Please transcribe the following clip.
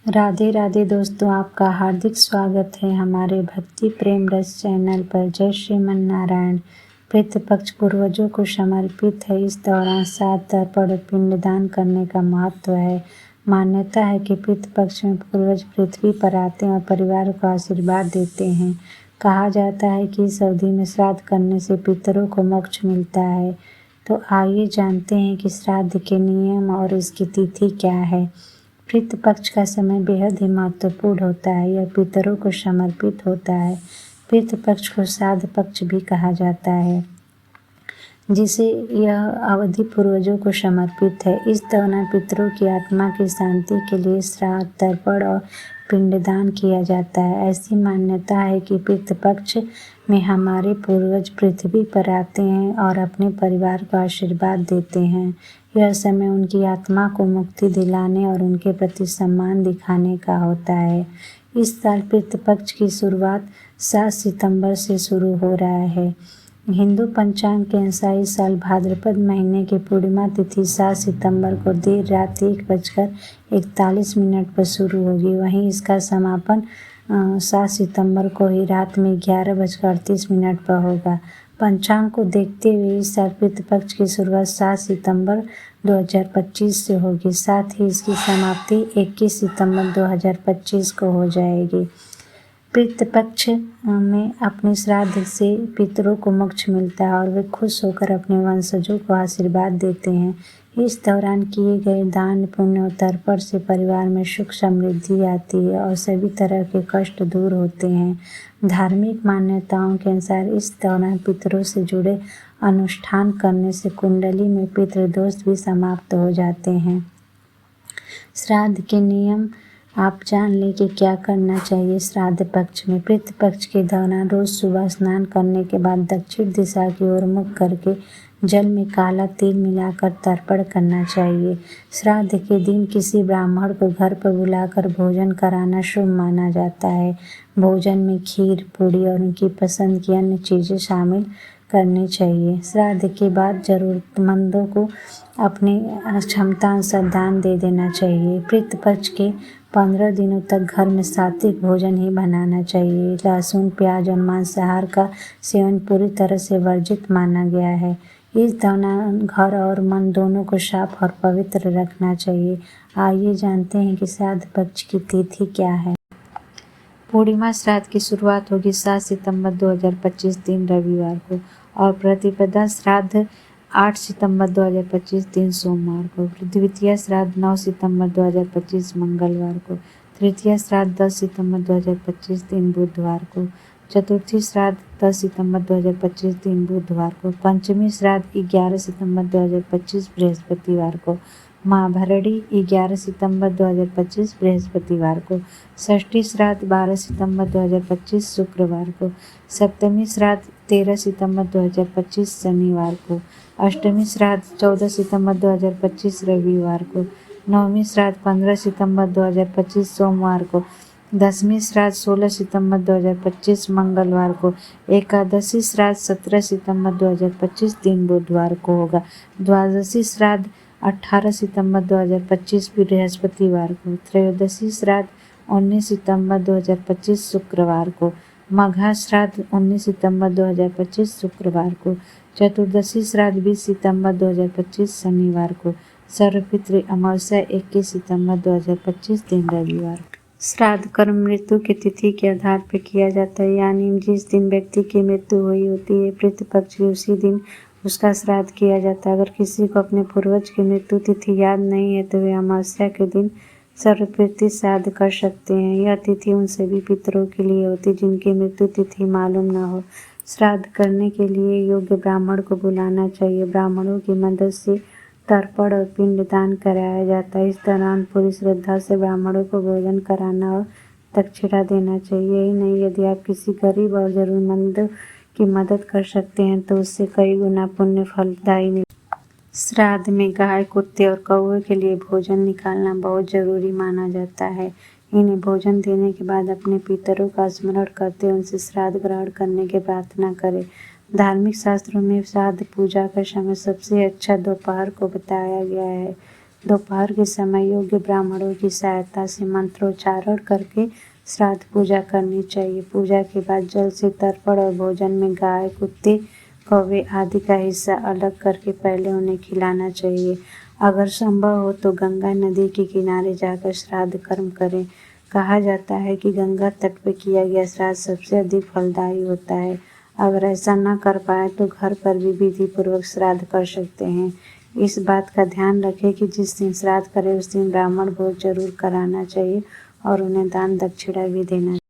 राधे राधे दोस्तों, आपका हार्दिक स्वागत है हमारे भक्ति प्रेम रस चैनल पर। जय श्रीमन नारायण। पितृपक्ष पूर्वजों को समर्पित है। इस दौरान 7 तर्पण और पिंडदान करने का महत्व है। मान्यता है कि पितृपक्ष में पूर्वज पृथ्वी पर आते हैं और परिवार को आशीर्वाद देते हैं। कहा जाता है कि इस अवधि में श्राद्ध करने से पितरों को मोक्ष मिलता है। तो आइए जानते हैं कि श्राद्ध के नियम और इसकी तिथि क्या है। पितृपक्ष का समय बेहद ही महत्वपूर्ण होता है। यह पितरों को समर्पित होता है। पितृपक्ष को श्राद्ध पक्ष भी कहा जाता है, जिसे यह अवधि पूर्वजों को समर्पित है। इस दौरान पितरों की आत्मा की शांति के लिए श्राद्ध, तर्पण और पिंडदान किया जाता है। ऐसी मान्यता है कि पितृपक्ष में हमारे पूर्वज पृथ्वी पर आते हैं और अपने परिवार को आशीर्वाद देते हैं। यह समय उनकी आत्मा को मुक्ति दिलाने और उनके प्रति सम्मान दिखाने का होता है। इस साल पितृपक्ष की शुरुआत 7 सितंबर से शुरू हो रहा है। हिंदू पंचांग के अनुसार इस साल भाद्रपद महीने की पूर्णिमा तिथि 7 सितंबर को देर रात 1:41 पर शुरू होगी। वहीं इसका समापन 7 सितंबर को ही रात में 11:38 पर होगा। पंचांग को देखते हुए इस साल पितृपक्ष की शुरुआत 7 सितंबर 2025 से होगी। साथ ही इसकी समाप्ति 21 सितंबर 2025 को हो जाएगी। पितृपक्ष में अपने श्राद्ध से पितरों को मोक्ष मिलता है और वे खुश होकर अपने वंशजों को आशीर्वाद देते हैं। इस दौरान किए गए दान, पुण्य और तर्पण से परिवार में सुख समृद्धि आती है और सभी तरह के कष्ट दूर होते हैं। धार्मिक मान्यताओं के अनुसार इस दौरान पितरों से जुड़े अनुष्ठान करने से कुंडली में पितृदोष भी समाप्त हो जाते हैं। श्राद्ध के नियम आप जान लें कि क्या करना चाहिए। श्राद्ध पक्ष में पितृपक्ष के दौरान रोज सुबह स्नान करने के बाद दक्षिण दिशा की ओर मुख करके जल में काला तिल मिलाकर तर्पण करना चाहिए। श्राद्ध के दिन किसी ब्राह्मण को घर पर बुलाकर भोजन कराना शुभ माना जाता है। भोजन में खीर, पूड़ी और उनकी पसंद की अन्य चीज़ें शामिल करनी चाहिए। श्राद्ध के बाद जरूरतमंदों को अपने क्षमता अनुसार दान दे देना चाहिए। पितृपक्ष के 15 दिनों तक घर में सात्विक भोजन ही बनाना चाहिए। लहसुन, प्याज और मांसाहार का सेवन पूरी तरह से वर्जित माना गया है। इस दौरान घर और मन दोनों को साफ और पवित्र रखना चाहिए। आइए जानते हैं कि श्राद्ध पक्ष की तिथि क्या है। पूर्णिमा श्राद्ध की शुरुआत होगी 7 सितंबर 2025 दिन रविवार को और प्रतिपदा श्राद्ध 8 सितंबर 2025 दिन सोमवार को। द्वितीय श्राद्ध 9 सितंबर 2025 मंगलवार को। तृतीय श्राद्ध 10 सितंबर 2025 दिन बुधवार को। चतुर्थी श्राद्ध 10 सितंबर 2025 दिन बुधवार को। पंचमी श्राद्ध 11 सितंबर 2025 बृहस्पतिवार को। महाभरणी 11 सितंबर 2025 बृहस्पतिवार को। षष्ठी श्राद्ध 12 सितंबर 2025 शुक्रवार को। सप्तमी श्राद्ध 13 सितंबर 2025 शनिवार को। अष्टमी श्राद्ध 14 सितंबर 2025 रविवार को। नवमी श्राद्ध 15 सितंबर 2025 सोमवार को। दसवीं श्राद्ध 16 सितंबर 2025 मंगलवार को। एकादशी श्राद्ध 17 सितंबर 2025 दिन बुधवार को होगा। द्वादशी श्राद्ध 18 सितंबर 2025 बृहस्पतिवार को। त्रयोदशी श्राद्ध 19 सितंबर 2025 शुक्रवार को। मघा श्राद्ध 19 सितंबर 2025 शुक्रवार को। चतुर्दशी श्राद्ध 20 सितंबर 2025 शनिवार को। सर्वपितृ अमावस्या 21 सितंबर 2025 दिन रविवार। श्राद्ध कर्म मृत्यु की तिथि के आधार पर किया जाता है, यानी जिस दिन व्यक्ति की मृत्यु हुई होती है पितृपक्ष की उसी दिन उसका श्राद्ध किया जाता है। अगर किसी को अपने पूर्वज की मृत्यु तिथि याद नहीं है तो वे अमावस्या के दिन सर्वपितृ श्राद्ध कर सकते हैं। यह तिथि उन सभी पितरों के लिए होती है जिनकी मृत्यु तिथि मालूम न हो। श्राद्ध करने के लिए योग्य ब्राह्मण को बुलाना चाहिए। ब्राह्मणों की मदद से तर्पण और पिंडदान कराया जाता है। इस दौरान पूरी श्रद्धा से ब्राह्मणों को भोजन कराना और दक्षिणा देना चाहिए। यही नहीं, यदि आप किसी गरीब और जरूरतमंद की मदद कर सकते हैं तो उससे कई गुना पुण्य फलदायी मिले। श्राद्ध में गाय, कुत्ते और कौवे के लिए भोजन निकालना बहुत जरूरी माना जाता है। इन्हें भोजन देने के बाद अपने पितरों का स्मरण करते हुए उनसे श्राद्ध ग्रहण करने की प्रार्थना करें। धार्मिक शास्त्रों में श्राद्ध पूजा का समय सबसे अच्छा दोपहर को बताया गया है। दोपहर के समय योग्य ब्राह्मणों की सहायता से मंत्रोच्चारण करके श्राद्ध पूजा करनी चाहिए। पूजा के बाद जल से तर्पण और भोजन में गाय, कुत्ते, कौवे आदि का हिस्सा अलग करके पहले उन्हें खिलाना चाहिए। अगर संभव हो तो गंगा नदी के किनारे जाकर श्राद्ध कर्म करें। कहा जाता है कि गंगा तट पर किया गया श्राद्ध सबसे अधिक फलदायी होता है। अगर ऐसा न कर पाए तो घर पर भी विधि पूर्वक श्राद्ध कर सकते हैं। इस बात का ध्यान रखें कि जिस दिन श्राद्ध करें उस दिन ब्राह्मण भोज जरूर कराना चाहिए और उन्हें दान दक्षिणा भी देना चाहिए।